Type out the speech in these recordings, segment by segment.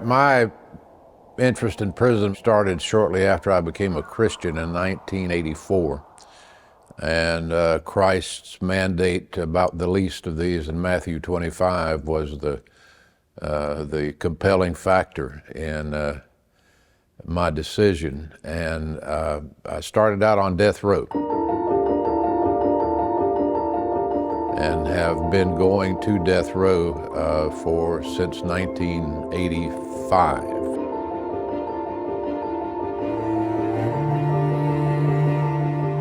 My interest in prison started shortly after I became a Christian in 1984. And Christ's mandate about the least of these in Matthew 25 was the compelling factor in my decision. And I started out on death row and have been going to death row since 1985.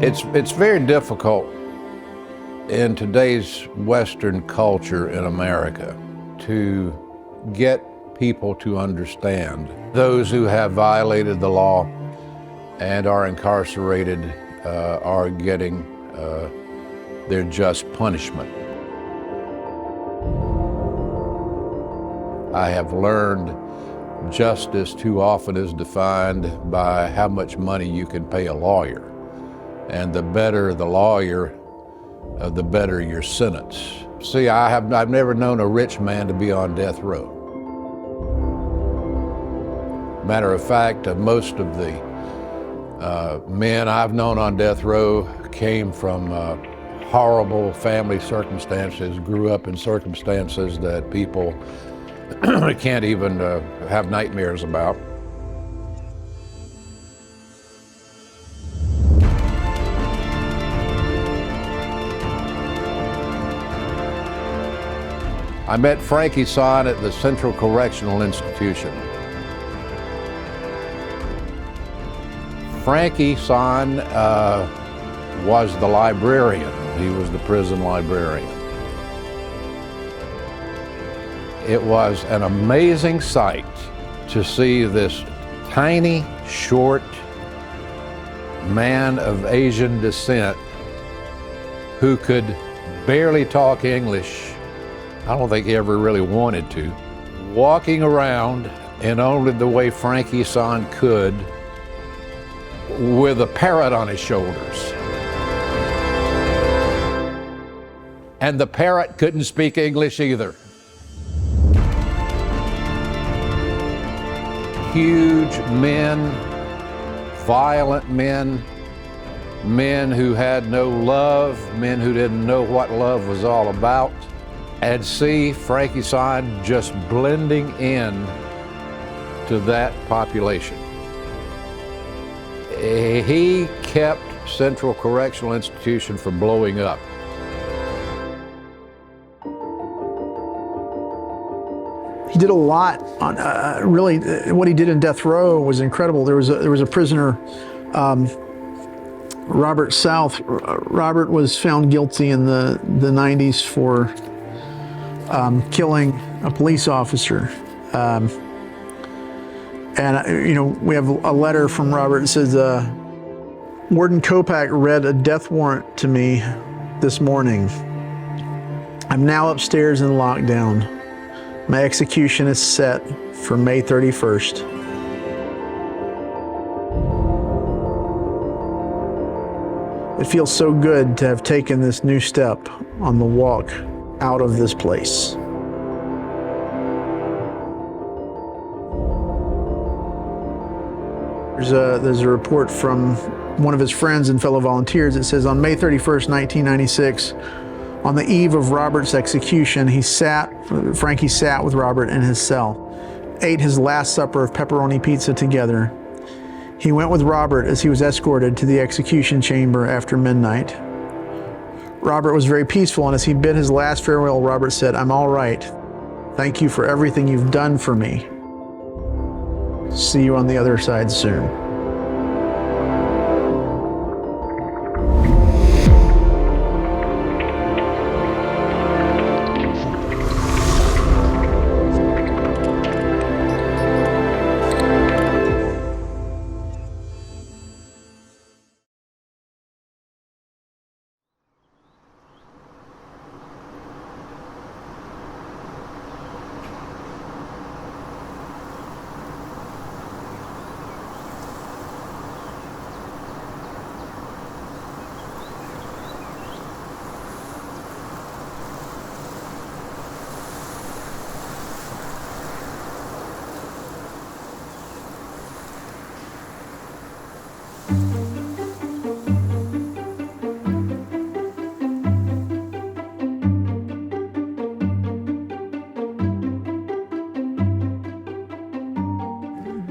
It's very difficult in today's Western culture in America to get people to understand those who have violated the law and are incarcerated are getting their just punishment. I have learned justice too often is defined by how much money you can pay a lawyer. And the better the lawyer, the better your sentence. See, I've never known a rich man to be on death row. Matter of fact, most of the men I've known on death row came from horrible family circumstances, grew up in circumstances that people can't even have nightmares about. I met Frankie Son at the Central Correctional Institution. Frankie Son was the librarian. He was the prison librarian. It was an amazing sight to see this tiny, short man of Asian descent who could barely talk English. I don't think he ever really wanted to. Walking around in only the way Frankie Son could, with a parrot on his shoulders. And the parrot couldn't speak English either. Huge men, violent men, men who had no love, men who didn't know what love was all about. And see Frankie Son just blending in to that population. He kept Central Correctional Institution from blowing up. He did a lot on, really, what he did in death row was incredible. There was a prisoner, Robert South. Robert was found guilty in the 90s for killing a police officer. And we have a letter from Robert that says, Warden Kopak read a death warrant to me this morning. I'm now upstairs in lockdown. My execution is set for May 31st. It feels so good to have taken this new step on the walk out of this place. There's a report from one of his friends and fellow volunteers. It says, on May 31st, 1996, on the eve of Robert's execution, Frankie sat with Robert in his cell, ate his last supper of pepperoni pizza together. He went with Robert as he was escorted to the execution chamber after midnight. Robert was very peaceful, and as he bid his last farewell, Robert said, I'm all right. Thank you for everything you've done for me. See you on the other side soon.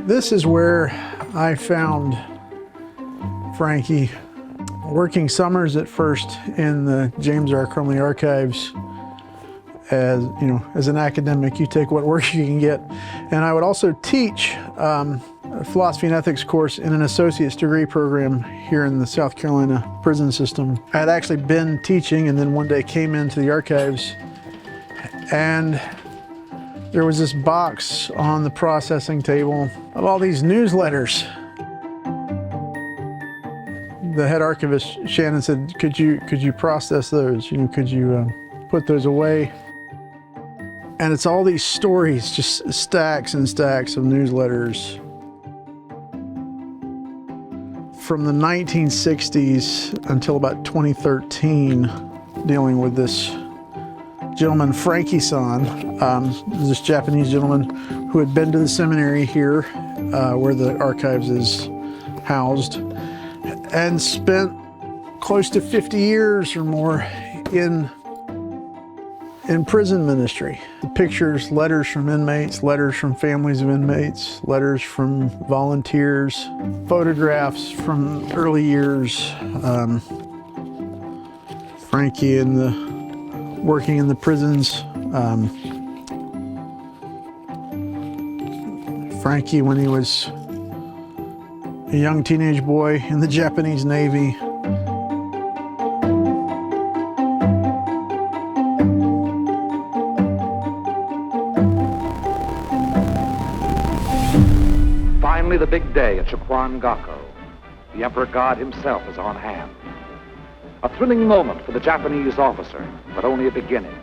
This is where I found Frankie, working summers at first in the James R. Crumley Archives. As you know, as an academic, you take what work you can get. And I would also teach a philosophy and ethics course in an associate's degree program here in the South Carolina prison system. I had actually been teaching and then one day came into the archives and there was this box on the processing table of all these newsletters. The head archivist, Shannon, said, could you process those? You know, could you put those away? And it's all these stories, just stacks and stacks of newsletters from the 1960s until about 2013, dealing with this gentleman, Frankie Son, this Japanese gentleman who had been to the seminary here, where the archives is housed, and spent close to 50 years or more in prison ministry. The pictures, letters from inmates, letters from families of inmates, letters from volunteers, photographs from early years. Frankie working in the prisons. Frankie when he was a young teenage boy in the Japanese Navy. Finally, the big day at Shukwan Gakko. The Emperor God himself is on hand. A thrilling moment for the Japanese officer, but only a beginning.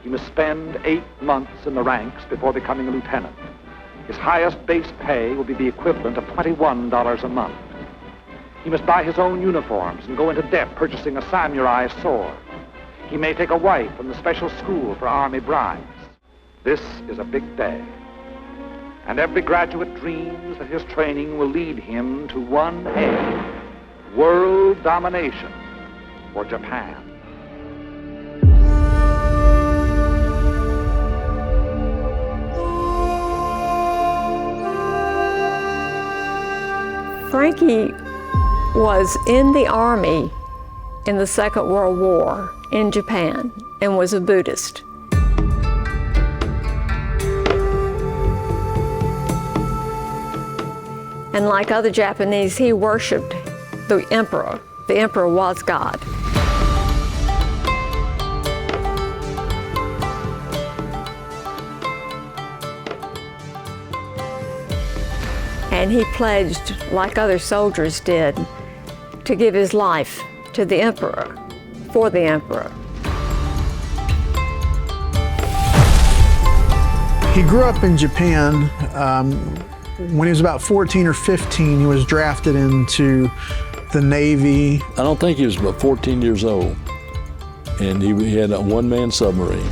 He must spend 8 months in the ranks before becoming a lieutenant. His highest base pay will be the equivalent of $21 a month. He must buy his own uniforms and go into debt purchasing a samurai sword. He may take a wife from the special school for army brides. This is a big day. And every graduate dreams that his training will lead him to one aim: world domination for Japan. Frankie was in the army in the Second World War in Japan and was a Buddhist. And like other Japanese, he worshiped the emperor. The emperor was God. And he pledged, like other soldiers did, to give his life to the emperor, for the emperor. He grew up in Japan. When he was about 14 or 15, he was drafted into the Navy. I don't think he was about 14 years old, and he had a one-man submarine.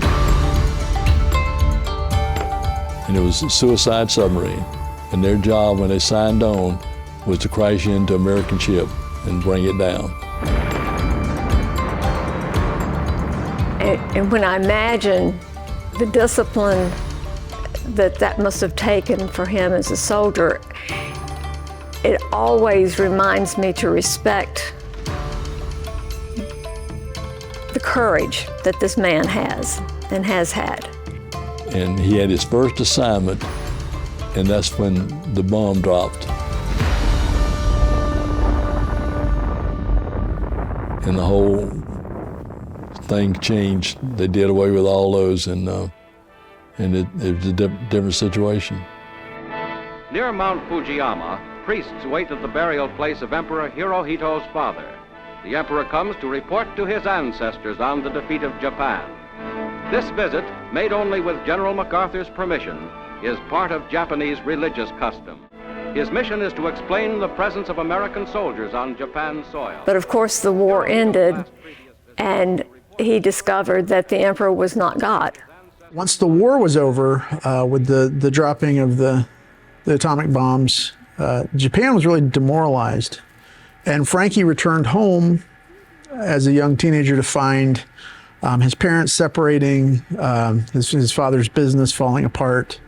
And it was a suicide submarine. And their job when they signed on was to crash into an American ship and bring it down. And when I imagine the discipline that must have taken for him as a soldier, it always reminds me to respect the courage that this man has and has had. And he had his first assignment, and that's when the bomb dropped. And the whole thing changed. They did away with all those, and it was a different situation. Near Mount Fujiyama, priests wait at the burial place of Emperor Hirohito's father. The emperor comes to report to his ancestors on the defeat of Japan. This visit, made only with General MacArthur's permission, is part of Japanese religious custom. His mission is to explain the presence of American soldiers on Japan's soil. But of course the war ended and he discovered that the emperor was not God. Once the war was over, with the dropping of the atomic bombs, Japan was really demoralized. And Frankie returned home as a young teenager to find his parents separating, his father's business falling apart.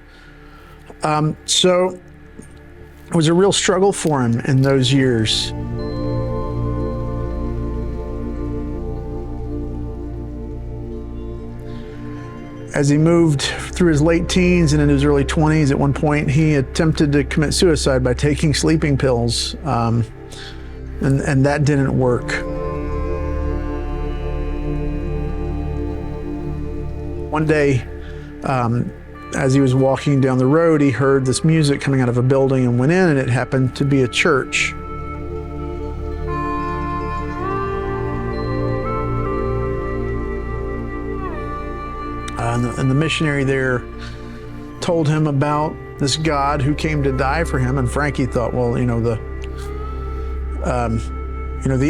So It was a real struggle for him in those years. As he moved through his late teens and into his early 20s, at one point he attempted to commit suicide by taking sleeping pills, and that didn't work. One day, as he was walking down the road, he heard this music coming out of a building and went in, and it happened to be a church. And the missionary there told him about this God who came to die for him. And Frankie thought, well, the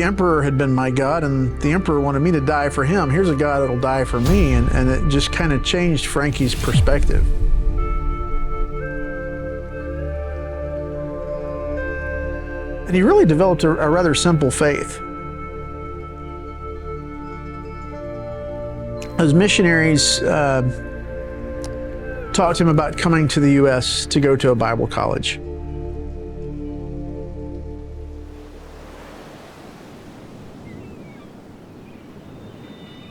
emperor had been my God, and the emperor wanted me to die for him. Here's a God that'll die for me. And it just kind of changed Frankie's perspective. And he really developed a rather simple faith. Those missionaries talked to him about coming to the U.S. to go to a Bible college.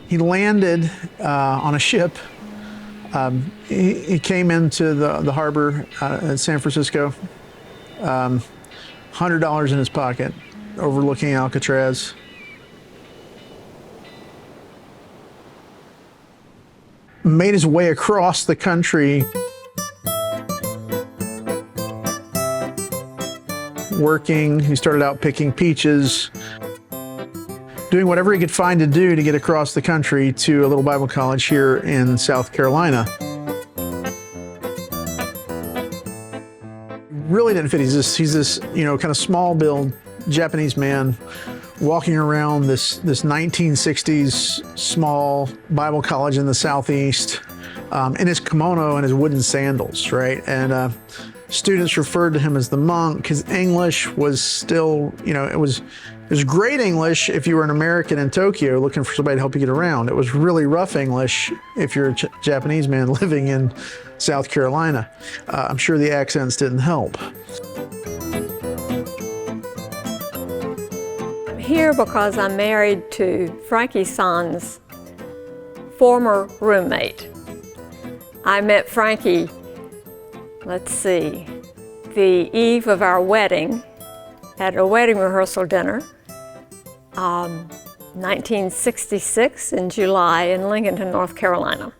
He landed on a ship. He came into the harbor in San Francisco, $100 in his pocket, overlooking Alcatraz. Made his way across the country, working. He started out picking peaches, doing whatever he could find to do to get across the country to a little Bible college here in South Carolina. Really didn't fit. He's this kind of small build Japanese man walking around this 1960s small Bible college in the Southeast in his kimono and his wooden sandals, right? And students referred to him as the monk. His English was still, it was great English if you were an American in Tokyo looking for somebody to help you get around. It was really rough English if you're a Japanese man living in South Carolina. I'm sure the accents didn't help. Here because I'm married to Frankie Son's former roommate. I met Frankie, the eve of our wedding at a wedding rehearsal dinner, 1966 in July in Lincoln, North Carolina.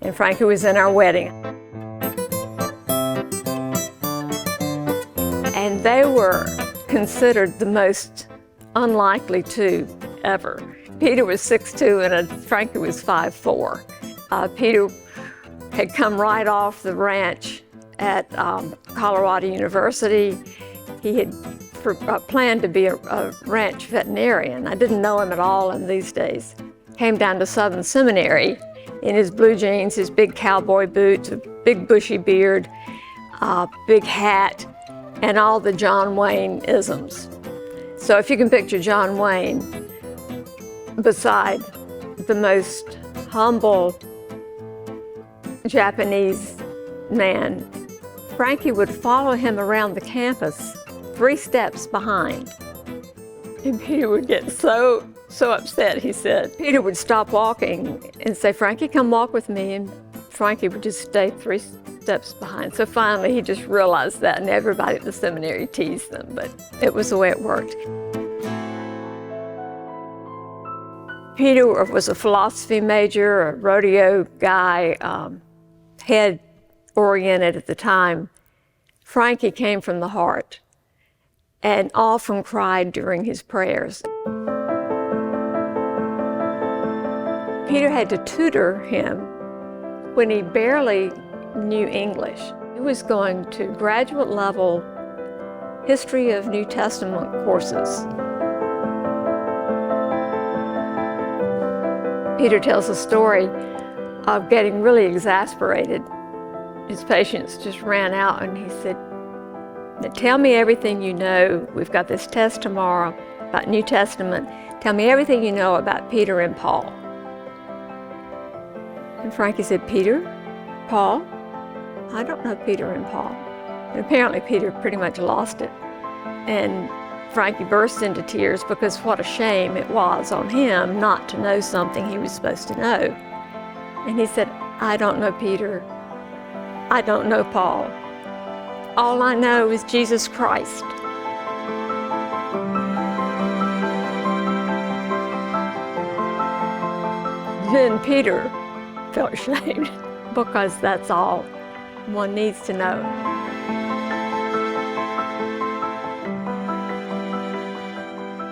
And Frankie was in our wedding. And they were considered the most unlikely two ever. Peter was 6'2" and Frankie was 5'4". Peter had come right off the ranch at Colorado University. He had planned to be a ranch veterinarian. I didn't know him at all in these days. Came down to Southern Seminary in his blue jeans, his big cowboy boots, a big bushy beard, big hat, and all the John Wayne isms. So if you can picture John Wayne beside the most humble Japanese man, Frankie would follow him around the campus 3 steps behind. And Peter would get so upset, he said. Peter would stop walking and say, "Frankie, come walk with me." And Frankie would just stay 3 steps behind. So finally he just realized that, and everybody at the seminary teased them, but it was the way it worked. Peter was a philosophy major, a rodeo guy, head-oriented at the time. Frankie came from the heart and often cried during his prayers. Peter had to tutor him when he barely knew English. He was going to graduate level History of New Testament courses. Peter tells a story of getting really exasperated. His patience just ran out, and he said, "Tell me everything you know. We've got this test tomorrow about New Testament. Tell me everything you know about Peter and Paul." And Frankie said, "Peter? Paul? I don't know Peter and Paul." And apparently Peter pretty much lost it. And Frankie burst into tears because what a shame it was on him not to know something he was supposed to know. And he said, I don't know Peter. I don't know Paul. All I know is Jesus Christ. Then Peter felt ashamed because that's all one needs to know.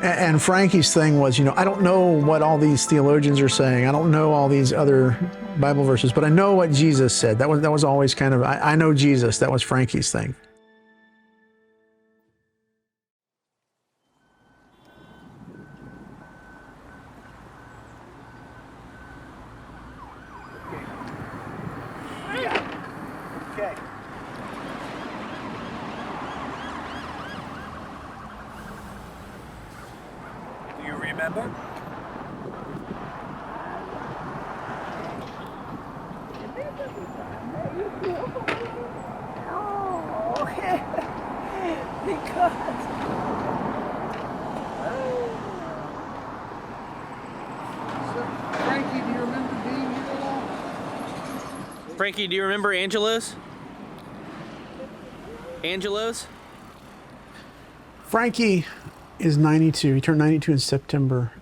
And Frankie's thing was, I don't know what all these theologians are saying. I don't know all these other Bible verses, but I know what Jesus said. That was always kind of, I know Jesus. That was Frankie's thing. Okay. Do you remember? Oh, okay. Because Frankie, do you remember being here at all? Frankie, do you remember Angelo's? Angelo's? Frankie is 92. He turned 92 in September.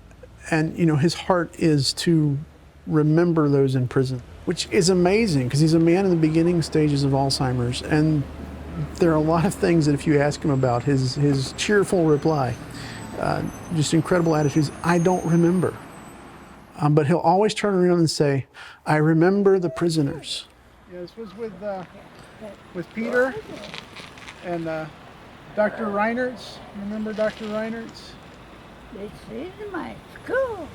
And, his heart is to remember those in prison, which is amazing because he's a man in the beginning stages of Alzheimer's. And there are a lot of things that if you ask him about, his cheerful reply, just incredible attitudes, I don't remember. But he'll always turn around and say, I remember the prisoners. Yeah, this was with Peter and Dr. Reinertz. Remember Dr. Reinertz? this is my school.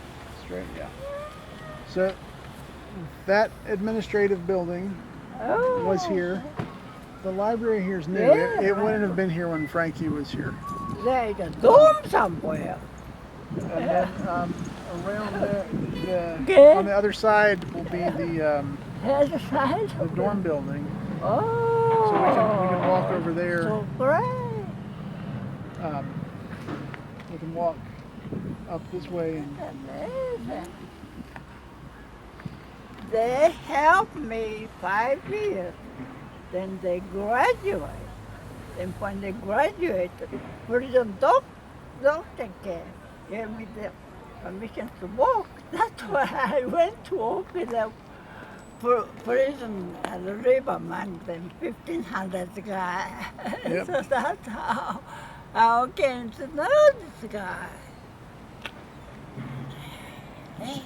Straight, yeah. So that administrative building was here. The library here is new. Yeah. It wouldn't have been here when Frankie was here. There's a dome somewhere. And then around Okay. on the other side will be the Other side. dorm building. Oh. So we can walk over there. So great. We can walk up this way. And Amazing. They helped me 5 years. Then they graduate. And when they graduate, prison doctor gave me the permission to walk. That's why I went to open up prison at the river mountain, 1,500 guy. Yep. So that's how I came to know this guy. Hey,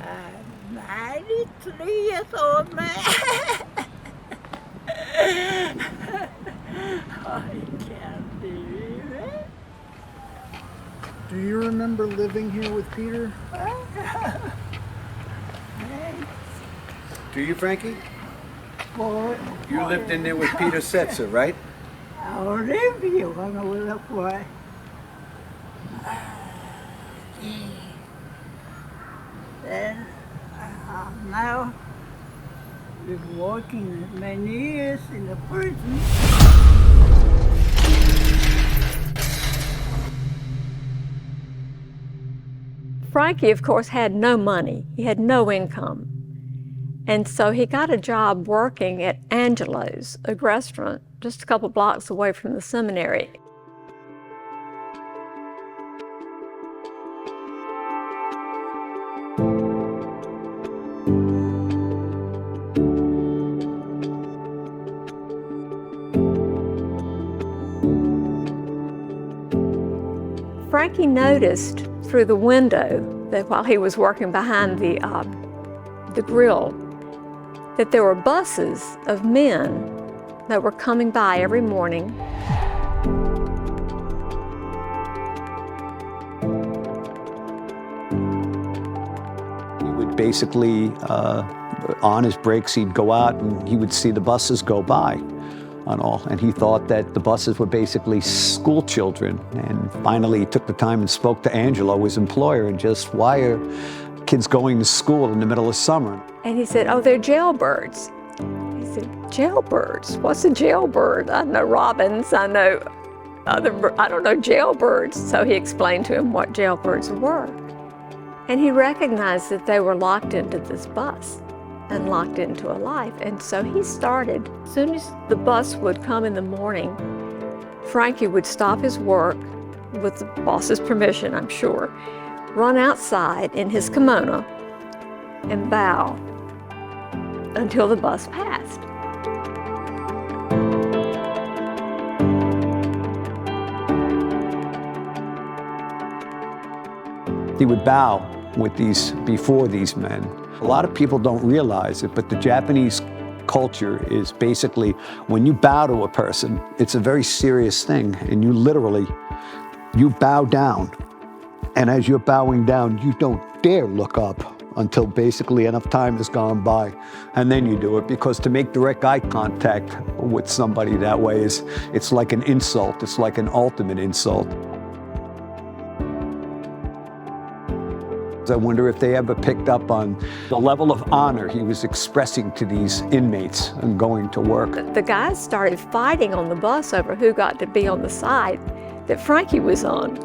I'm 93 years old man. I can't believe it. do you remember living here with Peter? Do you, Frankie? Boy, You lived in there with Peter Setzer, right? I'll leave you when I will apply. Then now been working many years in the prison. Frankie, of course, had no money. He had no income. And so he got a job working at Angelo's, a restaurant just a couple blocks away from the seminary. Frankie noticed through the window that while he was working behind the grill, that there were buses of men that were coming by every morning. He would basically, on his breaks, he'd go out and he would see the buses go by and all. And he thought that the buses were basically school children. And finally, he took the time and spoke to Angelo, his employer, and just, why are kids going to school in the middle of summer? And he said, oh, they're jailbirds. He said, jailbirds, what's a jailbird? I know robins, I don't know jailbirds. So he explained to him what jailbirds were. And he recognized that they were locked into this bus and locked into a life. And so he started, as soon as the bus would come in the morning, Frankie would stop his work with the boss's permission, I'm sure, run outside in his kimono and bow until the bus passed. He would bow before these men. A lot of people don't realize it, but the Japanese culture is basically, when you bow to a person, it's a very serious thing, and you bow down. And as you're bowing down, you don't dare look up until basically enough time has gone by, and then you do it, because to make direct eye contact with somebody that way it's like an insult. It's like an ultimate insult. I wonder if they ever picked up on the level of honor he was expressing to these inmates and going to work. The guys started fighting on the bus over who got to be on the side that Frankie was on.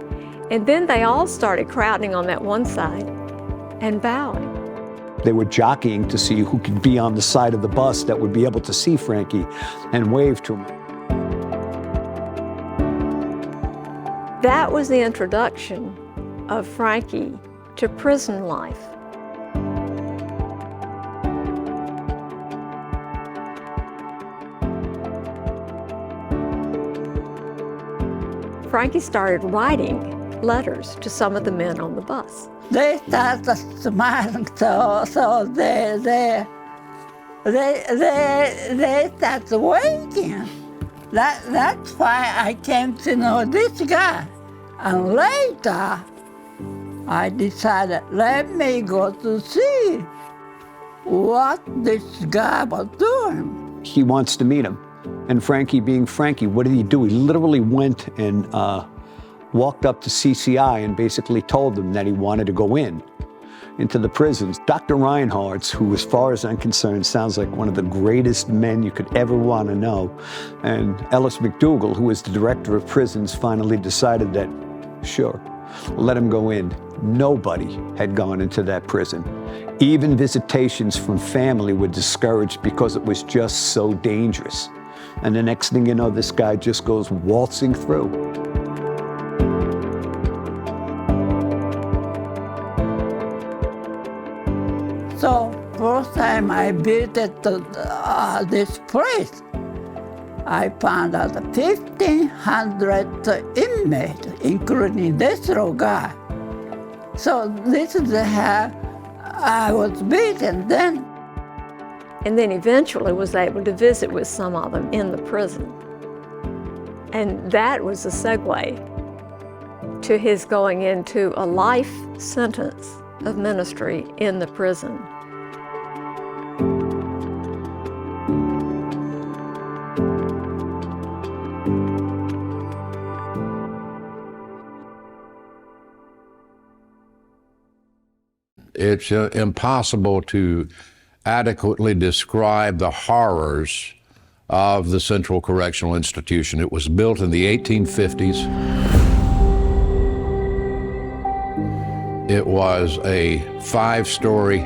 And then they all started crowding on that one side and bowing. They were jockeying to see who could be on the side of the bus that would be able to see Frankie and wave to him. That was the introduction of Frankie to prison life. Frankie started writing letters to some of the men on the bus. They started smiling, so they started waiting. That's why I came to know this guy. And later, I decided, let me go to see what this guy was doing. He wants to meet him. And Frankie, being Frankie, what did he do? He literally went and walked up to CCI and basically told them that he wanted to go into the prisons. Dr. Reinhardt's, who, as far as I'm concerned, sounds like one of the greatest men you could ever want to know, and Ellis McDougall, who was the director of prisons, finally decided that, sure, let him go in. Nobody had gone into that prison. Even visitations from family were discouraged because it was just so dangerous. And the next thing you know, this guy just goes waltzing through. So first time I visited this place, I found out 1,500 inmates, including this little guy. So this is how I was beaten then. And then eventually was able to visit with some of them in the prison. And that was a segue to his going into a life sentence of ministry in the prison. It's impossible to adequately describe the horrors of the Central Correctional Institution. It was built in the 1850s. It was a 5-story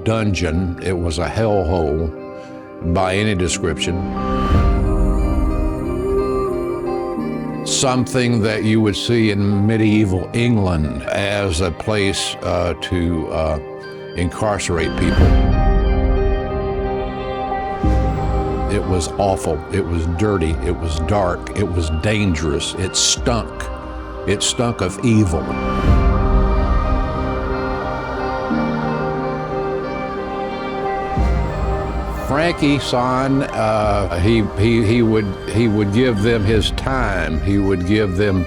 dungeon. It was a hellhole by any description. Something that you would see in medieval England as a place to incarcerate people. It was awful, it was dirty, it was dark, it was dangerous, it stunk. It stunk of evil. Frankie Son, he would give them his time. He would give them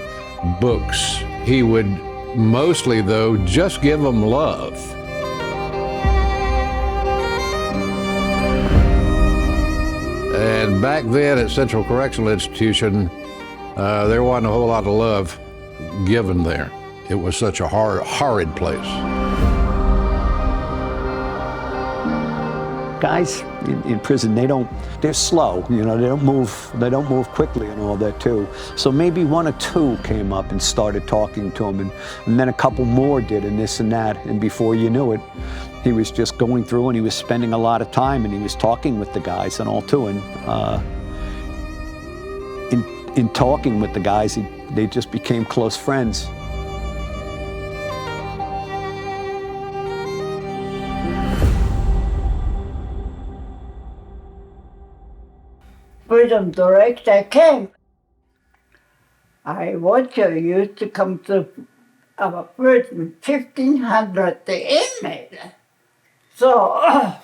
books. He would mostly, though, just give them love. And back then at Central Correctional Institution, there wasn't a whole lot of love given there. It was such a horrid place. guys in prison, they're slow, you know, they don't move quickly and all that too. So maybe one or two came up and started talking to him, and then a couple more did, and this and that, and before you knew it, he was just going through and he was spending a lot of time and he was talking with the guys and all too, and in talking with the guys, they just became close friends. Freedom director came. I watcher used to come to our prison, 1,500 inmates. So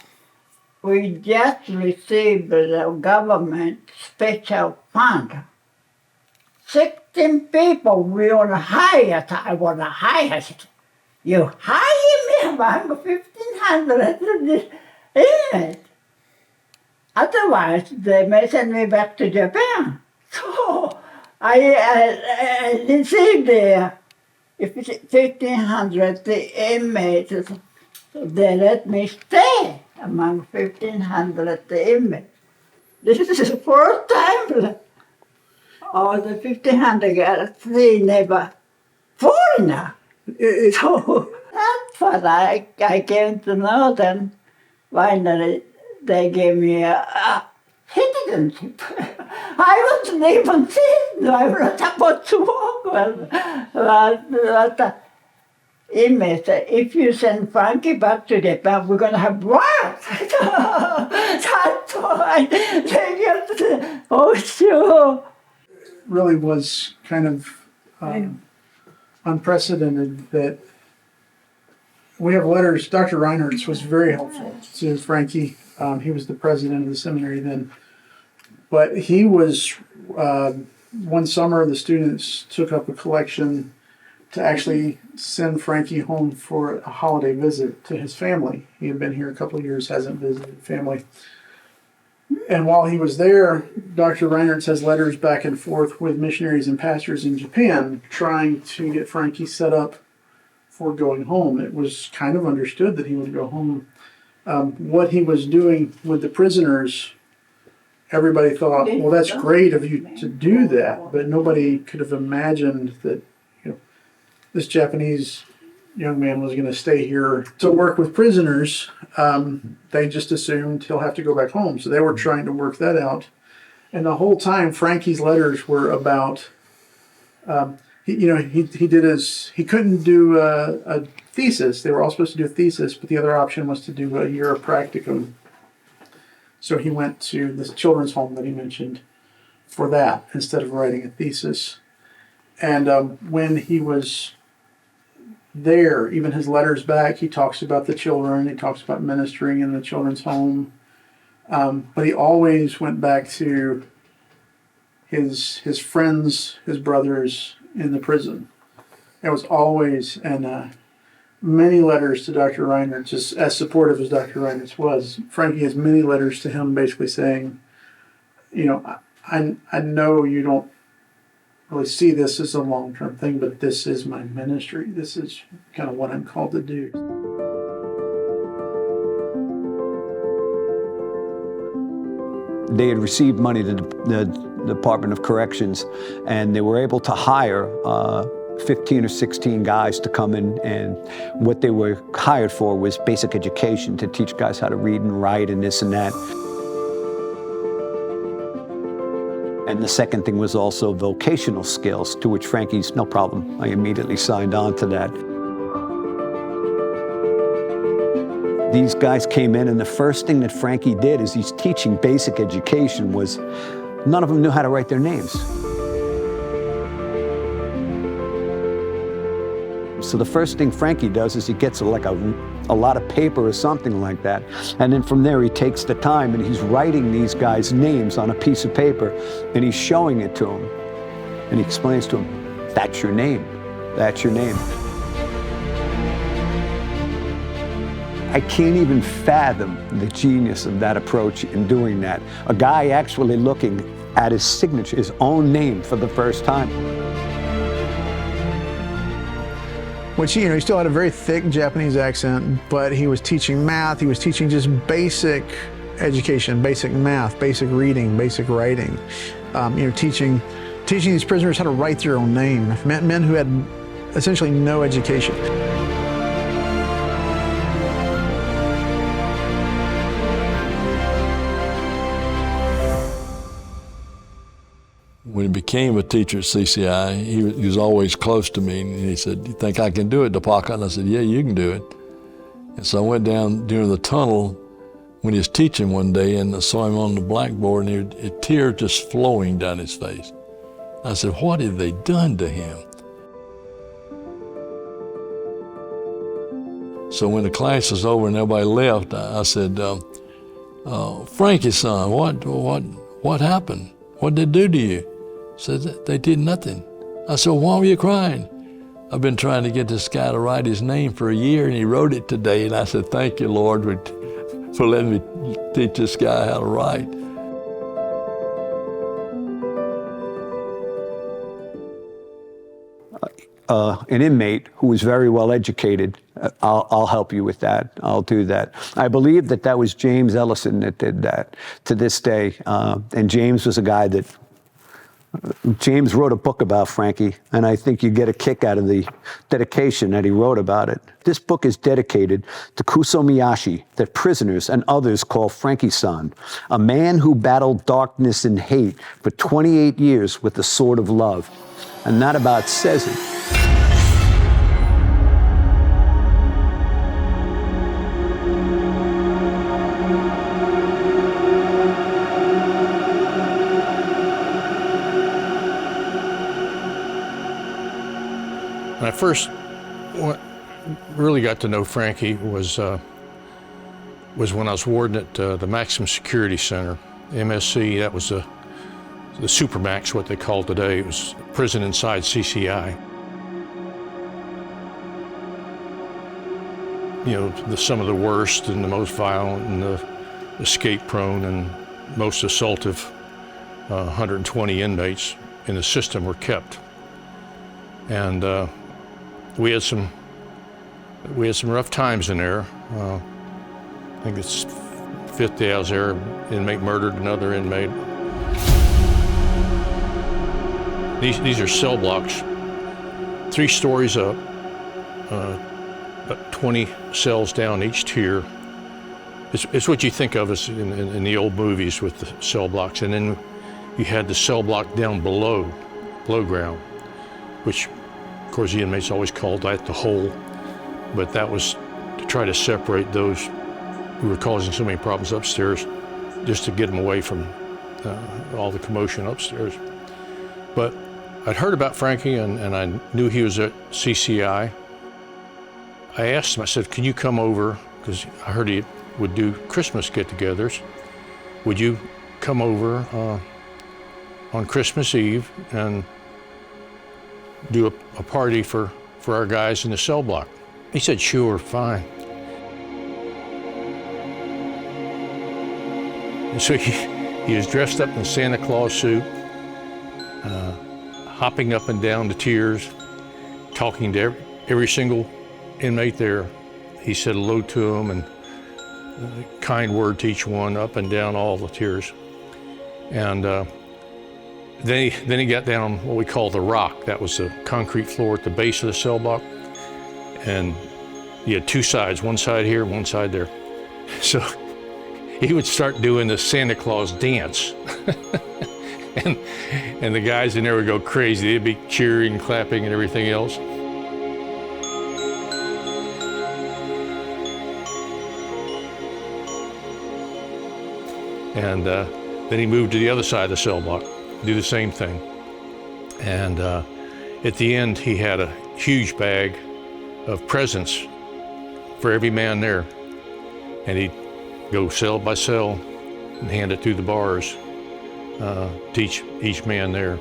we just received the government special fund. 16 people we want to hire. I want to hire. You hire me among 1,500 inmates. Otherwise, they may send me back to Japan. So I received the 1,500 inmates. So they let me stay among 1,500 inmates. This is the first time all the 1,500 got seen never foreigner. So that's what I came to know then. Finally, they gave me a citizenship. I wasn't even citizen. I was not supposed to walk. But inmates said, if you send Frankie back to Japan, we're going to have riots. That's why they just, oh, sure. Really was kind of unprecedented that we have letters. Dr. Reinhardt was very helpful to Frankie. He was the president of the seminary then. But he was, one summer, the students took up a collection to actually send Frankie home for a holiday visit to his family. He had been here a couple of years, hasn't visited family. And while he was there, Dr. Reinhardt has letters back and forth with missionaries and pastors in Japan trying to get Frankie set up for going home. It was kind of understood that he would go home. What he was doing with the prisoners, everybody thought, well, that's great of you to do that, but nobody could have imagined that, you know, this Japanese young man was going to stay here to work with prisoners. They just assumed he'll have to go back home. So they were trying to work that out. And the whole time, Frankie's letters were about, he couldn't do a thesis. They were all supposed to do a thesis, but the other option was to do a year of practicum. So he went to this children's home that he mentioned for that instead of writing a thesis. And when he was there, even his letters back, he talks about the children, he talks about ministering in the children's home. But he always went back to his friends, his brothers in the prison. It was always, and many letters to Dr. Reinhardt, just as supportive as Dr. Reinhardt was. Frankie has many letters to him basically saying, you know, I know you don't really see this as a long-term thing, but this is my ministry. This is kind of what I'm called to do. They had received money to the Department of Corrections, and they were able to hire 15 or 16 guys to come in, and what they were hired for was basic education, to teach guys how to read and write and this and that. And the second thing was also vocational skills, to which Frankie's, no problem. I immediately signed on to that. These guys came in, and the first thing that Frankie did is he's teaching basic education was none of them knew how to write their names. So the first thing Frankie does is he gets like a lot of paper or something like that. And then from there he takes the time and he's writing these guys' names on a piece of paper and he's showing it to them. And he explains to them, that's your name, that's your name. I can't even fathom the genius of that approach in doing that. A guy actually looking at his signature, his own name for the first time. which, you know, he still had a very thick Japanese accent, but he was teaching math, he was teaching just basic education, basic math, basic reading, basic writing, you know, teaching these prisoners how to write their own name, men who had essentially no education. When he became a teacher at CCI, he was always close to me, and he said, "You think I can do it, DePaca?" And I said, "Yeah, you can do it." And so I went down during the tunnel when he was teaching one day, and I saw him on the blackboard, and a tear just flowing down his face. I said, "What have they done to him?" So when the class was over and everybody left, I said, "Frankie Son, what happened? What did they do to you?" Said, "They did nothing." I said, "Why were you crying?" "I've been trying to get this guy to write his name for a year, and he wrote it today." And I said, "Thank you, Lord, for letting me teach this guy how to write." An inmate who was very well educated, I'll help you with that. I'll do that. I believe that was James Ellison that did that to this day. And James was a guy that, James wrote a book about Frankie, and I think you get a kick out of the dedication that he wrote about it. This book is dedicated to Kyuzo Miyoshi, that prisoners and others call Frankie Son, a man who battled darkness and hate for 28 years with the sword of love. And that about says it. When I first really got to know Frankie was when I was warden at the Maximum Security Center, MSC. That was the Supermax, what they call today. It was prison inside CCI. You know, some of the worst and the most violent and the escape-prone and most assaultive 120 inmates in the system were kept. And we had some rough times in there. I think it's fifth day I was there, inmate murdered another inmate. These are cell blocks, 3 stories up, about 20 cells down each tier. It's what you think of as in the old movies with the cell blocks. And then you had the cell block down below ground, which of course the inmates always called that the hole, but that was to try to separate those who were causing so many problems upstairs, just to get them away from all the commotion upstairs. But I'd heard about Frankie and I knew he was at CCI. I asked him, I said, "Can you come over?" Because I heard he would do Christmas get-togethers. "Would you come over on Christmas Eve and do a party for our guys in the cell block?" He said, "Sure, fine." And so he was dressed up in a Santa Claus suit, hopping up and down the tiers, talking to every single inmate there. He said hello to them and a kind word to each one, up and down all the tiers. And then he got down on what we call the rock. That was the concrete floor at the base of the cell block. And you had 2 sides, one side here, one side there. So he would start doing the Santa Claus dance. and the guys in there would go crazy. They'd be cheering, clapping, and everything else. And then he moved to the other side of the cell block, do the same thing. And at the end, he had a huge bag of presents for every man there. And he'd go cell by cell and hand it through the bars to each man there.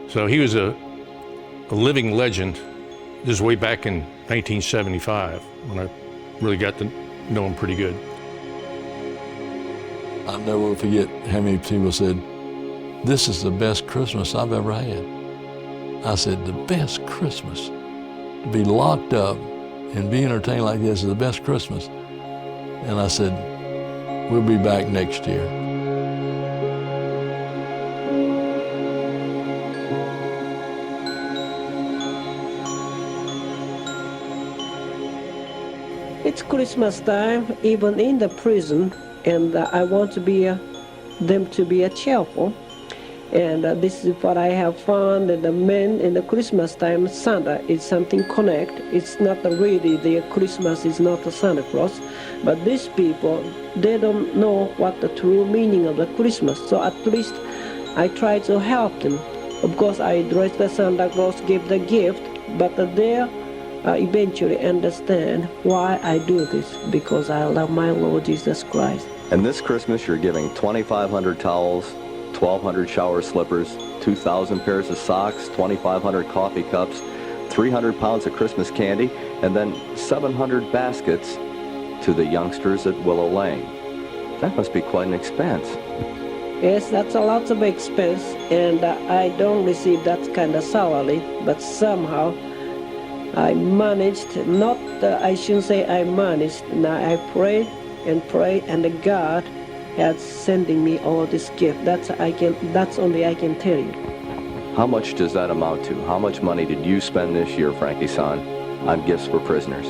So he was a living legend. This is way back in 1975 when I really got to know him pretty good. I'll never forget how many people said, "This is the best Christmas I've ever had." I said, "The best Christmas?" to be locked up and be entertained like this is the best Christmas. And I said, we'll be back next year. It's Christmas time, even in the prison, and I want to be them to be cheerful. And this is what I have found, that the men in the Christmas time, Santa is something connect. It's not really the Christmas is not the Santa Claus, but these people, they don't know what the true meaning of the Christmas. So at least I try to help them. Of course, I dress the Santa Claus, give the gift, but they eventually understand why I do this, because I love my Lord Jesus Christ. And this Christmas, you're giving 2,500 towels, 1,200 shower slippers, 2,000 pairs of socks, 2,500 coffee cups, 300 pounds of Christmas candy, and then 700 baskets to the youngsters at Willow Lane. That must be quite an expense. Yes, that's a lot of expense, and I don't receive that kind of salary, but somehow I managed, I shouldn't say I managed, now I prayed, and God has sending me all this gift. That's only I can tell you. How much does that amount to? How much money did you spend this year, Frankie Son, on gifts for prisoners?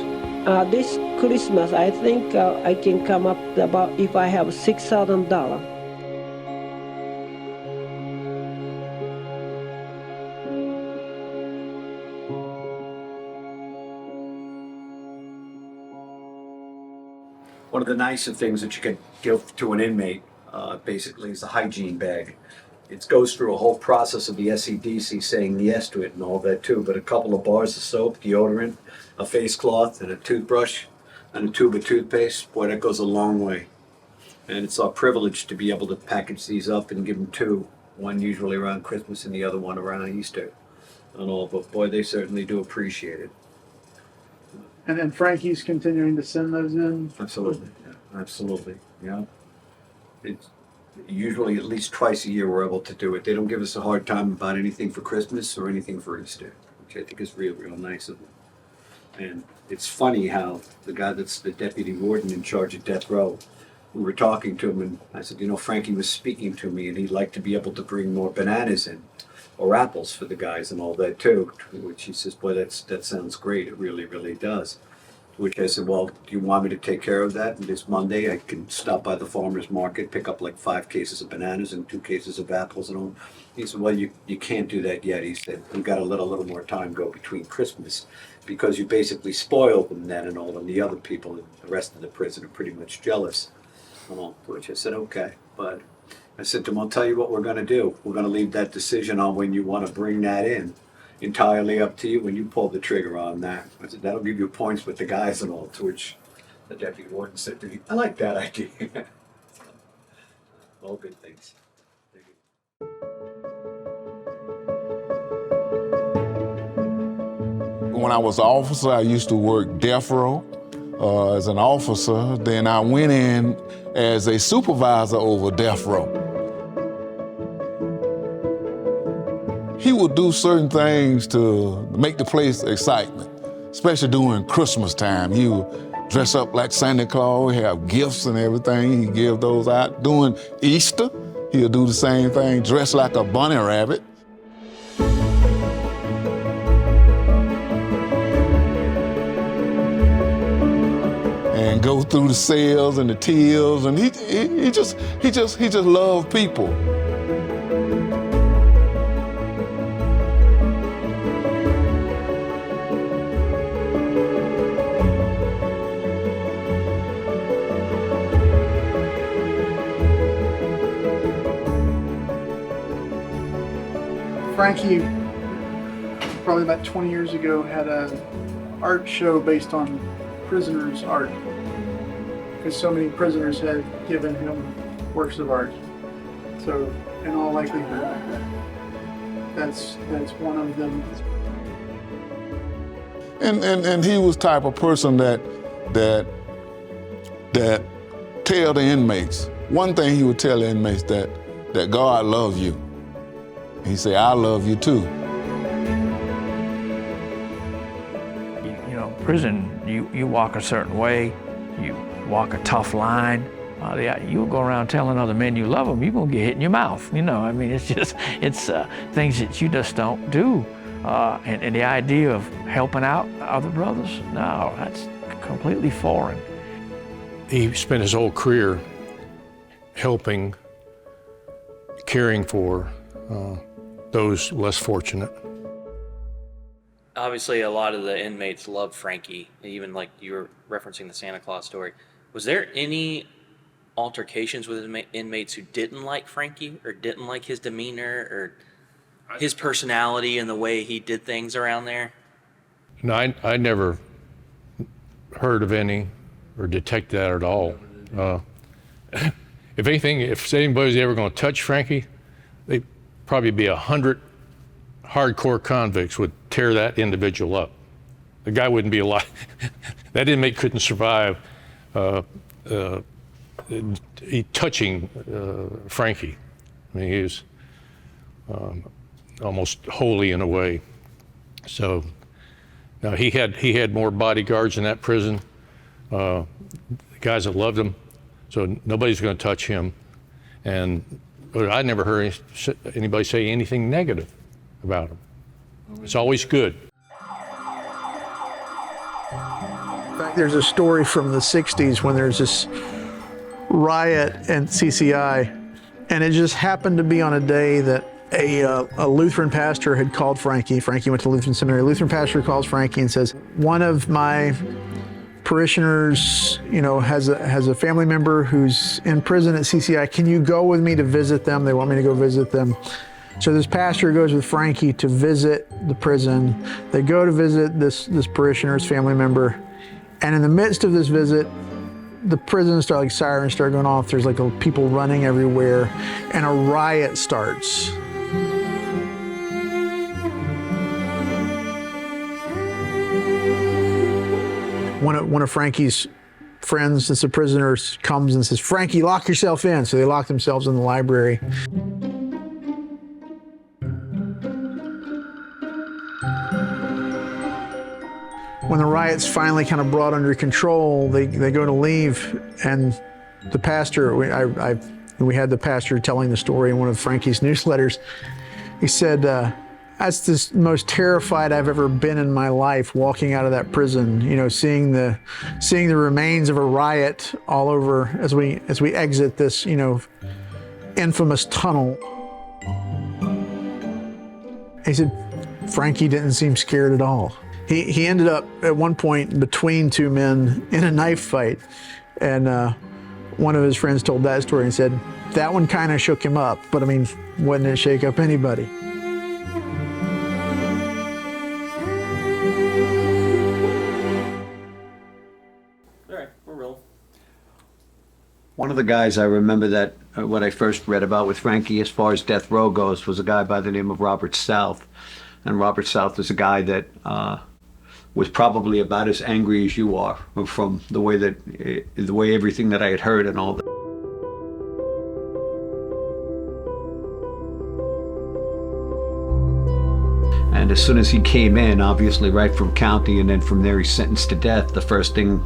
This Christmas, I think I can come up about, if I have $6,000. One of the nicer things that you can give to an inmate, basically, is a hygiene bag. It goes through a whole process of the SEDC saying yes to it and all that too, but a couple of bars of soap, deodorant, a face cloth, and a toothbrush, and a tube of toothpaste, boy, that goes a long way. And it's our privilege to be able to package these up and give them two, one usually around Christmas and the other one around Easter and all, but boy, they certainly do appreciate it. And then Frankie's continuing to send those in? Absolutely, yeah, absolutely, yeah. It's usually at least twice a year we're able to do it. They don't give us a hard time about anything for Christmas or anything for Easter, which I think is real, real nice of them. And it's funny how the guy that's the deputy warden in charge of death row, we were talking to him and I said, you know, Frankie was speaking to me and he'd like to be able to bring more bananas in or apples for the guys and all that too, which he says, boy, that sounds great. It really, really does. Which I said, well, do you want me to take care of that? And this Monday I can stop by the farmer's market, pick up like 5 cases of bananas and 2 cases of apples and all. He said, well, you can't do that yet. He said, we've got to let a little more time go between Christmas because you basically spoil them then and all, and the other people in the rest of the prison are pretty much jealous. Which I said, okay. But I said to him, I'll tell you what we're going to do. We're going to leave that decision on when you want to bring that in entirely up to you when you pull the trigger on that. I said, that'll give you points with the guys and all, to which the deputy warden said to me, I like that idea. All good things. When I was an officer, I used to work death row as an officer. Then I went in as a supervisor over death row. He would do certain things to make the place excitement, especially during Christmas time. He would dress up like Santa Claus, have gifts and everything. He'd give those out. During Easter, he'll do the same thing, dress like a bunny rabbit. And go through the cells and the tills, and he just loved people. Frankie, probably about 20 years ago, had an art show based on prisoners' art, because so many prisoners had given him works of art. So, in all likelihood, that's one of them. And he was the type of person that tell the inmates. One thing he would tell the inmates that God loves you. He said, I love you too. know, prison, you walk a certain way, you walk a tough line. You go around telling other men you love them, you're gonna get hit in your mouth. You know, I mean, it's things that you just don't do. And the idea of helping out other brothers, no, that's completely foreign. He spent his whole career helping, caring for those less fortunate. Obviously, a lot of the inmates loved Frankie, even like you were referencing the Santa Claus story. Was there any altercations with inmates who didn't like Frankie or didn't like his demeanor or his personality and the way he did things around there? No, I never heard of any or detected that at all. If anything, if anybody's ever going to touch Frankie, they'd probably be 100 hardcore convicts would tear that individual up. The guy wouldn't be alive. That inmate couldn't survive touching Frankie. I mean, he was almost holy in a way. So now he had more bodyguards in that prison, the guys that loved him. So nobody's going to touch him. But I never heard anybody say anything negative about him. It's always good. In fact, there's a story from the 60s when there's this riot at CCI, and it just happened to be on a day that a Lutheran pastor had called Frankie. Frankie went to Lutheran seminary. Lutheran pastor calls Frankie and says, one of my parishioners, you know, has a family member who's in prison at CCI. Can you go with me to visit them? They want me to go visit them. So this pastor goes with Frankie to visit the prison. They go to visit this parishioner's family member. And in the midst of this visit, the prison sirens start going off. There's like people running everywhere, and a riot starts. One of Frankie's friends, that's a prisoner, comes and says, "Frankie, lock yourself in." So they lock themselves in the library. When the riot's finally kind of brought under control, they go to leave, and the pastor, we had the pastor telling the story in one of Frankie's newsletters. He said, that's the most terrified I've ever been in my life, walking out of that prison, you know, seeing the remains of a riot all over as we exit this, you know, infamous tunnel. He said, Frankie didn't seem scared at all. He ended up at one point between two men in a knife fight, and one of his friends told that story and said, that one kind of shook him up, but I mean, wouldn't it shake up anybody? All right, we're rolling. One of the guys I remember that what I first read about with Frankie as far as death row goes was a guy by the name of Robert South. And Robert South was a guy that was probably about as angry as you are from the way everything that I had heard and all that. And as soon as he came in, obviously right from county, and then from there he's sentenced to death, the first thing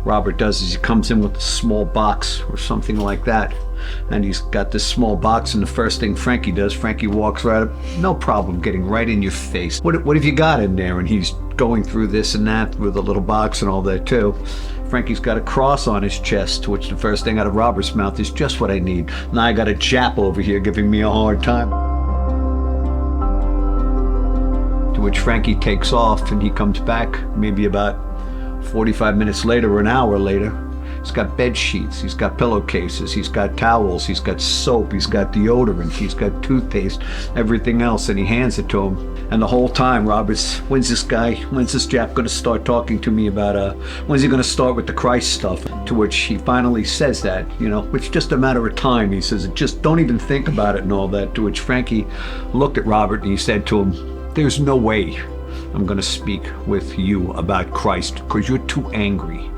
Robert does is he comes in with a small box or something like that. And he's got this small box, and the first thing Frankie does, Frankie walks right up, no problem, getting right in your face. What have you got in there? And he's going through this and that with a little box and all that too. Frankie's got a cross on his chest, which the first thing out of Robert's mouth is just what I need. Now I got a Jap over here giving me a hard time. To which Frankie takes off, and he comes back maybe about 45 minutes later or an hour later. He's got bed sheets, he's got pillowcases, he's got towels, he's got soap, he's got deodorant, he's got toothpaste, everything else, and he hands it to him. And the whole time, Robert's, when's this Jap gonna start talking to me about, when's he gonna start with the Christ stuff? To which he finally says that, you know, it's just a matter of time. He says, just don't even think about it and all that. To which Frankie looked at Robert and he said to him, there's no way I'm going to speak with you about Christ because you're too angry.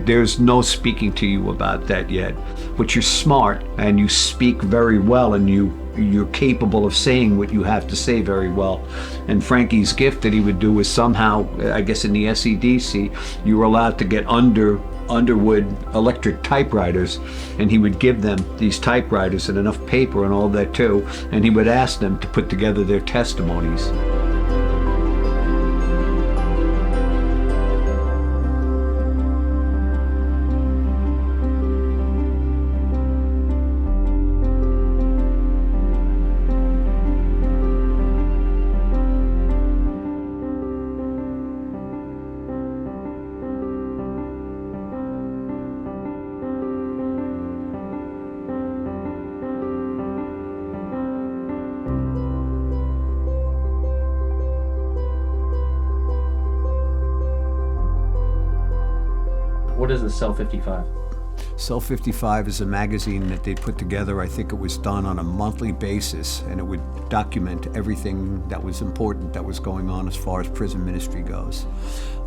There's no speaking to you about that yet. But you're smart and you speak very well, and you you're capable of saying what you have to say very well. And Frankie's gift that he would do was somehow, I guess in the SEDC, you were allowed to get Underwood electric typewriters, and he would give them these typewriters and enough paper and all that too, and he would ask them to put together their testimonies. What is the Cell 55? Cell 55 is a magazine that they put together. I think it was done on a monthly basis, and it would document everything that was important that was going on as far as prison ministry goes.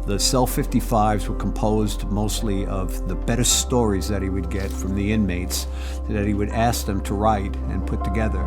The Cell 55s were composed mostly of the better stories that he would get from the inmates that he would ask them to write and put together.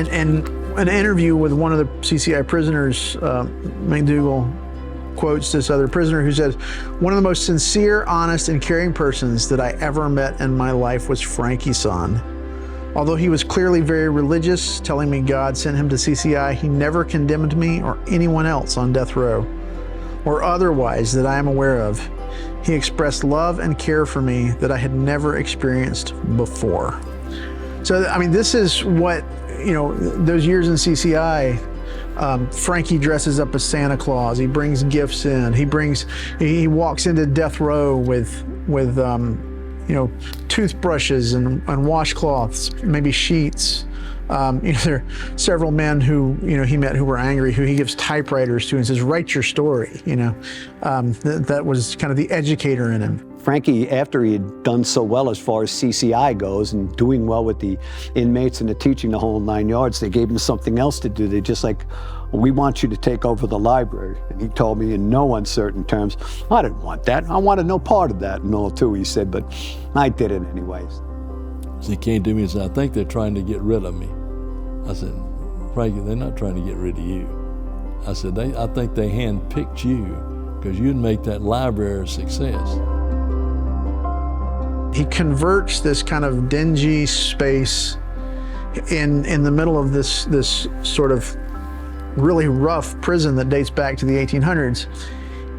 And an interview with one of the CCI prisoners, McDougal quotes this other prisoner who says, "One of the most sincere, honest, and caring persons that I ever met in my life was Frankie Son. Although he was clearly very religious, telling me God sent him to CCI, he never condemned me or anyone else on death row, or otherwise that I am aware of. He expressed love and care for me that I had never experienced before." So, I mean, this is what, you know, those years in CCI, Frankie dresses up as Santa Claus. He brings gifts in. He walks into death row with you know, toothbrushes and washcloths, maybe sheets. You know, there are several men who, you know, he met who were angry, who he gives typewriters to and says, "Write your story." You know, that was kind of the educator in him. Frankie, after he had done so well as far as CCI goes and doing well with the inmates and the teaching the whole 9 yards, they gave him something else to do. They just like, "We want you to take over the library." And he told me in no uncertain terms, "I didn't want that. I wanted no part of that," and all too, he said, but I did it anyways. So he came to me and said, "I think they're trying to get rid of me." I said, "Frankie, they're not trying to get rid of you." I said, I think they handpicked you because you'd make that library a success. He converts this kind of dingy space in the middle of this sort of really rough prison that dates back to the 1800s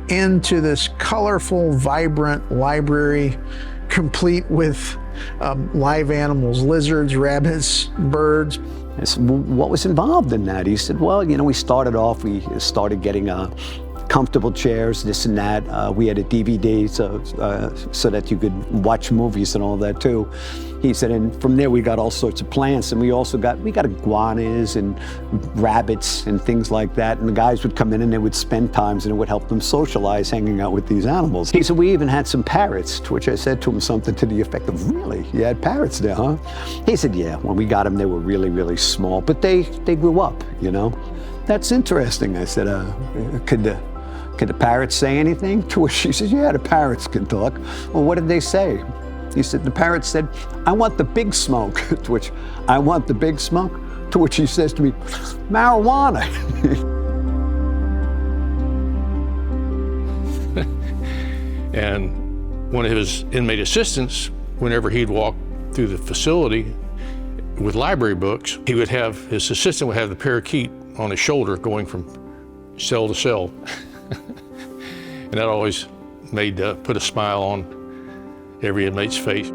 into this colorful, vibrant library, complete with live animals, lizards, rabbits, birds. I said, "Well, what was involved in that?" He said, "Well, you know, we started getting comfortable chairs, this and that. We had a DVD so that you could watch movies and all that too." He said, and from there we got all sorts of plants, and we got iguanas and rabbits and things like that. And the guys would come in and they would spend times, and it would help them socialize hanging out with these animals. He said, "We even had some parrots," to which I said to him something to the effect of, "Really? You had parrots there, huh?" He said, "Yeah, when we got them, they were really, really small, but they grew up, you know." "That's interesting." I said, Could the parrots say anything?" To which she says, "Yeah, the parrots can talk." "Well, what did they say?" He said, "The parrot said, 'I want the big smoke.'" To which, "I want the big smoke?" To which he says to me, "Marijuana." And one of his inmate assistants, whenever he'd walk through the facility with library books, his assistant would have the parakeet on his shoulder going from cell to cell. And that always put a smile on every inmate's face.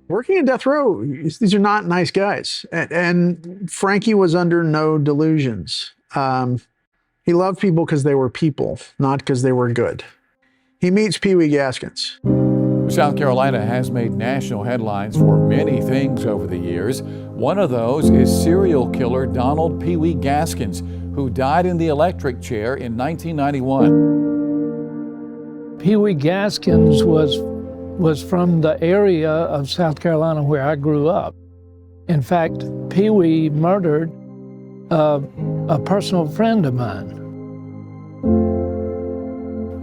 Working in death row, these are not nice guys. And Frankie was under no delusions. He loved people because they were people, not because they were good. He meets Peewee Gaskins. South Carolina has made national headlines for many things over the years. One of those is serial killer Donald Peewee Gaskins, who died in the electric chair in 1991. Peewee Gaskins was from the area of South Carolina where I grew up. In fact, Peewee murdered a personal friend of mine.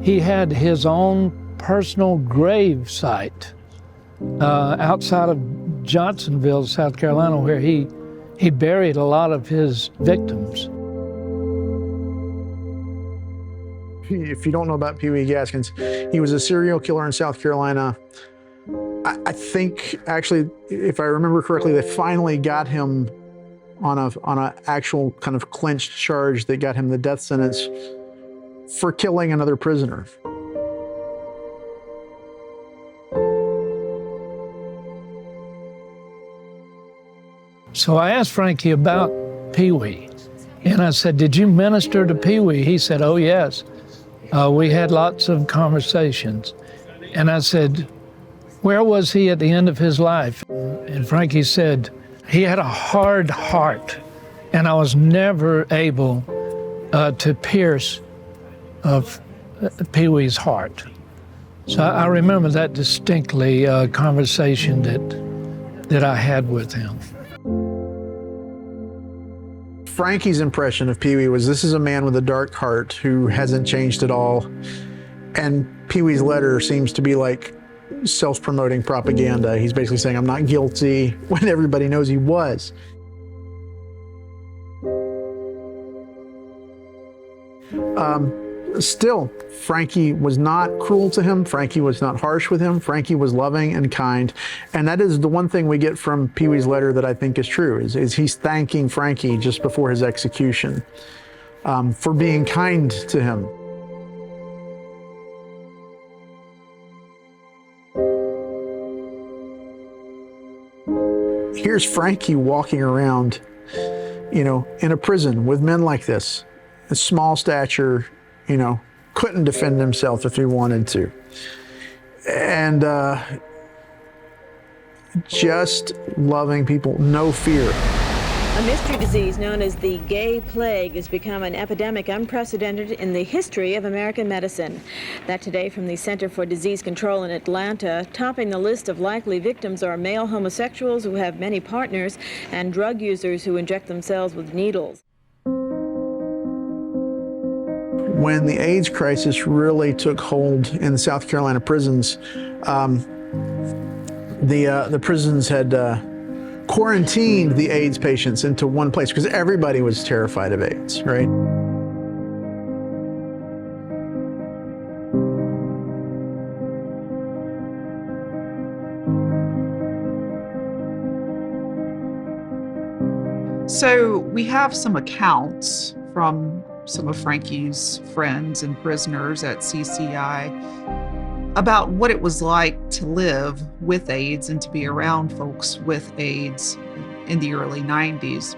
He had his own personal grave site outside of Johnsonville, South Carolina, where he buried a lot of his victims. If you don't know about Peewee Gaskins, he was a serial killer in South Carolina. I think, actually, if I remember correctly, they finally got him on a actual kind of clinched charge that got him the death sentence for killing another prisoner. So I asked Frankie about Peewee, and I said, "Did you minister to Peewee?" He said, "Oh, yes. We had lots of conversations." And I said, "Where was he at the end of his life?" And Frankie said, "He had a hard heart, and I was never able to pierce Peewee's heart." So I remember that distinctly, a conversation that I had with him. Frankie's impression of Peewee was, this is a man with a dark heart who hasn't changed at all. And Peewee's letter seems to be like self-promoting propaganda. He's basically saying, I'm not guilty, when everybody knows he was. Still, Frankie was not cruel to him. Frankie was not harsh with him. Frankie was loving and kind. And that is the one thing we get from Peewee's letter that I think is true, is he's thanking Frankie just before his execution for being kind to him. Here's Frankie walking around, you know, in a prison with men like this, a small stature, you know, couldn't defend himself if he wanted to. And just loving people, no fear. A mystery disease known as the gay plague has become an epidemic unprecedented in the history of American medicine. That today from the Center for Disease Control in Atlanta. Topping the list of likely victims are male homosexuals who have many partners and drug users who inject themselves with needles. When the AIDS crisis really took hold in the South Carolina prisons, the prisons had quarantined the AIDS patients into one place because everybody was terrified of AIDS, right? So we have some accounts from some of Frankie's friends and prisoners at CCI about what it was like to live with AIDS and to be around folks with AIDS in the early 90s.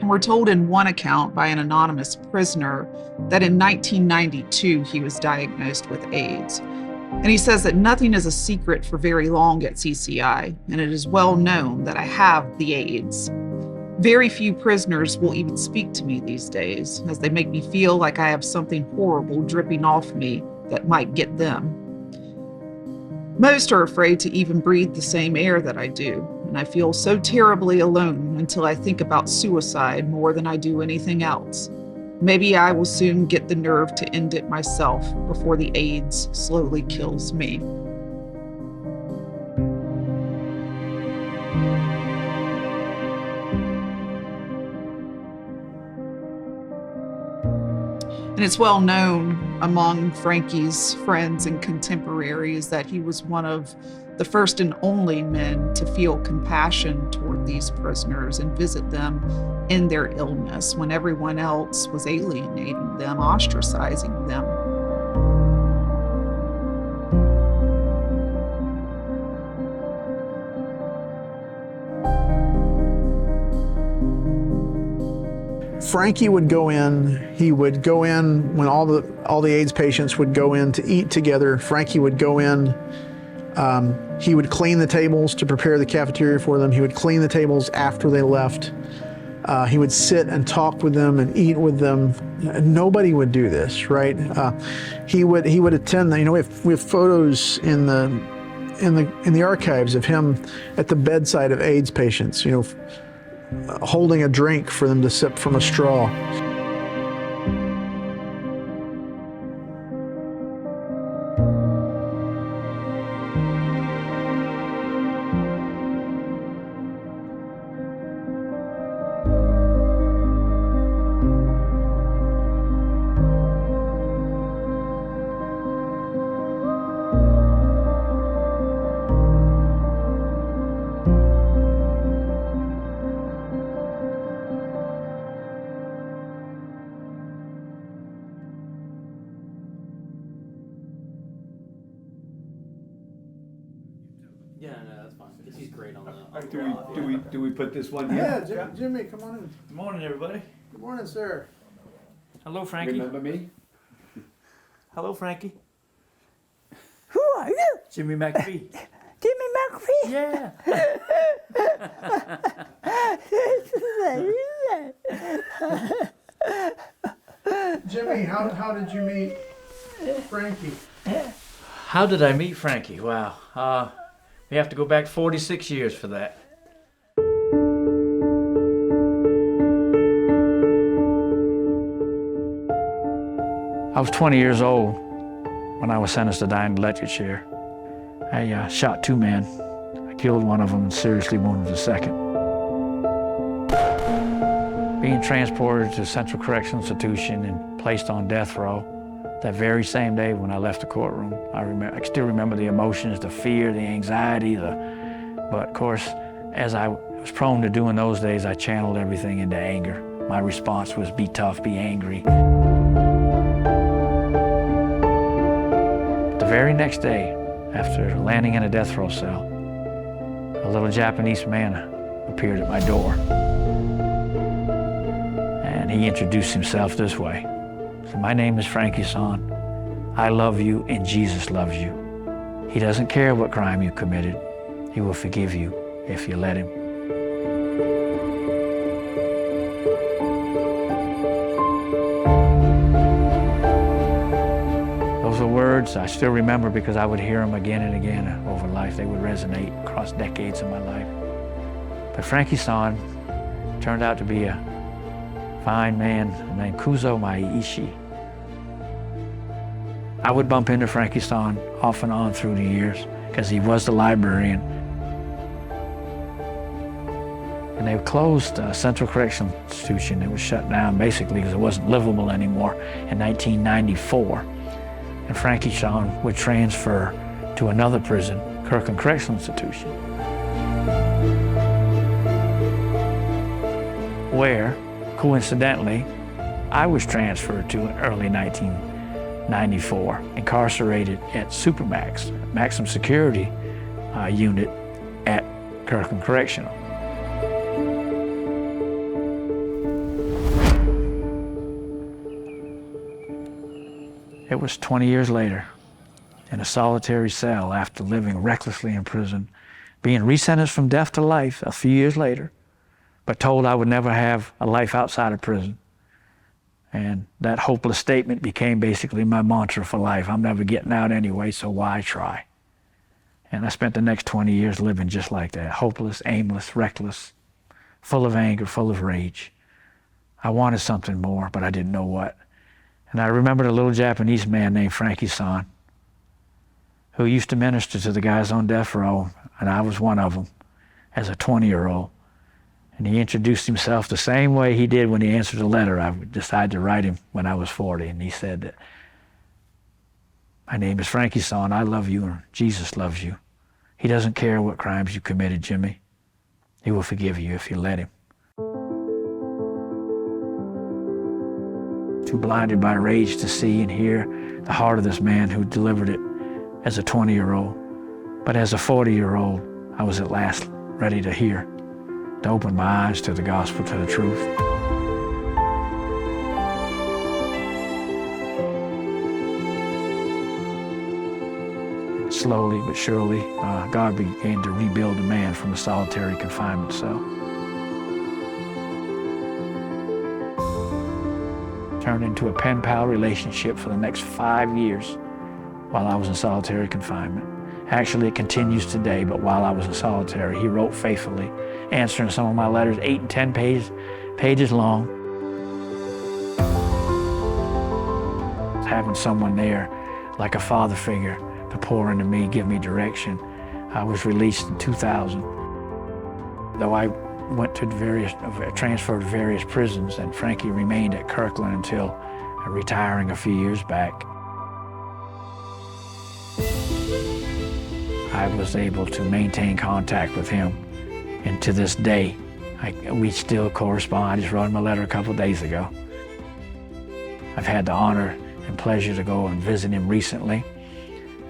And we're told in one account by an anonymous prisoner that in 1992 he was diagnosed with AIDS. And he says that nothing is a secret for very long at CCI, and it is well known that I have the AIDS. Very few prisoners will even speak to me these days, as they make me feel like I have something horrible dripping off me that might get them. Most are afraid to even breathe the same air that I do, and I feel so terribly alone until I think about suicide more than I do anything else. Maybe I will soon get the nerve to end it myself before the AIDS slowly kills me. And it's well known among Frankie's friends and contemporaries that he was one of the first and only men to feel compassion toward these prisoners and visit them in their illness when everyone else was alienating them, ostracizing them. Frankie would go in, he would go in when all the AIDS patients would go in to eat together. Frankie would go in He would clean the tables to prepare the cafeteria for them. He would clean the tables after they left. He would sit and talk with them and eat with them. Nobody would do this, right? He would attend. You know, we have photos in the archives of him at the bedside of AIDS patients. You know, holding a drink for them to sip from a straw. Yeah, no, that's fine. Because he's great on the. Do we put this one Yeah, here? Jimmy, come on in. Good morning, everybody. Good morning, sir. Hello, Frankie. Remember me? Hello, Frankie. Who are you? Jimmy McPhee. Jimmy McPhee? Yeah. Jimmy, how did you meet Frankie? How did I meet Frankie? Wow. We have to go back 46 years for that. I was 20 years old when I was sentenced to die in the electric chair. I shot 2 men. I killed one of them and seriously wounded the second. Being transported to Central Correctional Institution and placed on death row, that very same day when I left the courtroom, I still remember the emotions, the fear, the anxiety, but of course, as I was prone to do in those days, I channeled everything into anger. My response was be tough, be angry. The very next day, after landing in a death row cell, a little Japanese man appeared at my door. And he introduced himself this way. He said, "My name is Frankie Son. I love you and Jesus loves you. He doesn't care what crime you committed. He will forgive you if you let him." Those are words I still remember because I would hear them again and again over life. They would resonate across decades of my life. But Frankie Son turned out to be a fine man named Kyuzo Miyoshi. I would bump into Frankie Son off and on through the years because he was the librarian. And they closed Central Correctional Institution. It was shut down basically because it wasn't livable anymore in 1994. And Frankie Son would transfer to another prison, Kirkland Correctional Institution, where, coincidentally, I was transferred to in early 1994, incarcerated at Supermax, maximum security unit at Kirkland Correctional. It was 20 years later, in a solitary cell after living recklessly in prison, being resentenced from death to life a few years later, but told I would never have a life outside of prison. And that hopeless statement became basically my mantra for life. I'm never getting out anyway, so why try? And I spent the next 20 years living just like that, hopeless, aimless, reckless, full of anger, full of rage. I wanted something more, but I didn't know what. And I remembered a little Japanese man named Frankie Son, who used to minister to the guys on death row, and I was one of them, as a 20-year-old. And he introduced himself the same way he did when he answered a letter I decided to write him when I was 40. And he said that, "My name is Frankie Son. I love you and Jesus loves you. He doesn't care what crimes you committed, Jimmy. He will forgive you if you let him." Too blinded by rage to see and hear the heart of this man who delivered it as a 20-year-old. But as a 40-year-old, I was at last ready to hear, to open my eyes to the gospel, to the truth. slowly but surely, God began to rebuild a man from a solitary confinement cell. Turned into a pen pal relationship for the next 5 years while I was in solitary confinement. Actually, it continues today, but while I was in solitary, he wrote faithfully, answering some of my letters 8 and 10 pages long. Having someone there, like a father figure, to pour into me, give me direction. I was released in 2000. Though I went to transferred to various prisons, and Frankie remained at Kirkland until retiring a few years back. I was able to maintain contact with him, and to this day, we still correspond. I just wrote him a letter a couple days ago. I've had the honor and pleasure to go and visit him recently,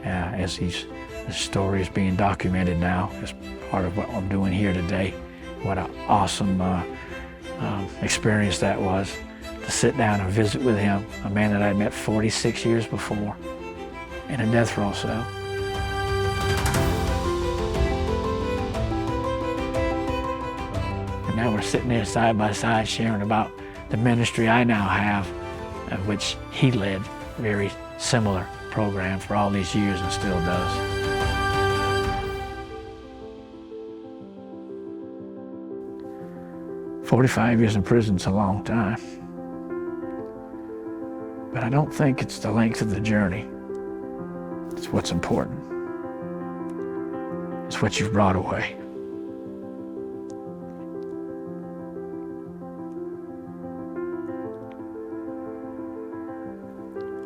as his story is being documented now as part of what I'm doing here today. What an awesome experience that was, to sit down and visit with him, a man that I'd met 46 years before in a death row cell. And now we're sitting there side by side sharing about the ministry I now have, of which he led a very similar program for all these years and still does. "45 years in prison is a long time, but I don't think it's the length of the journey. It's what's important. It's what you've brought away.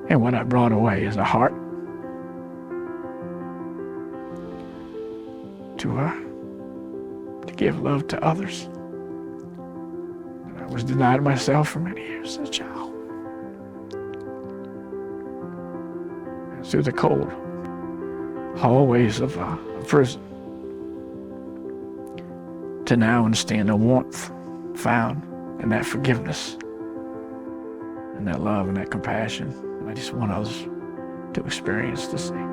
And what I brought away is a heart to give love to others. I was denied myself for many years as a child. And through the cold hallways of a prison, to now understand the warmth found in that forgiveness and that love and that compassion. And I just want others to experience the same.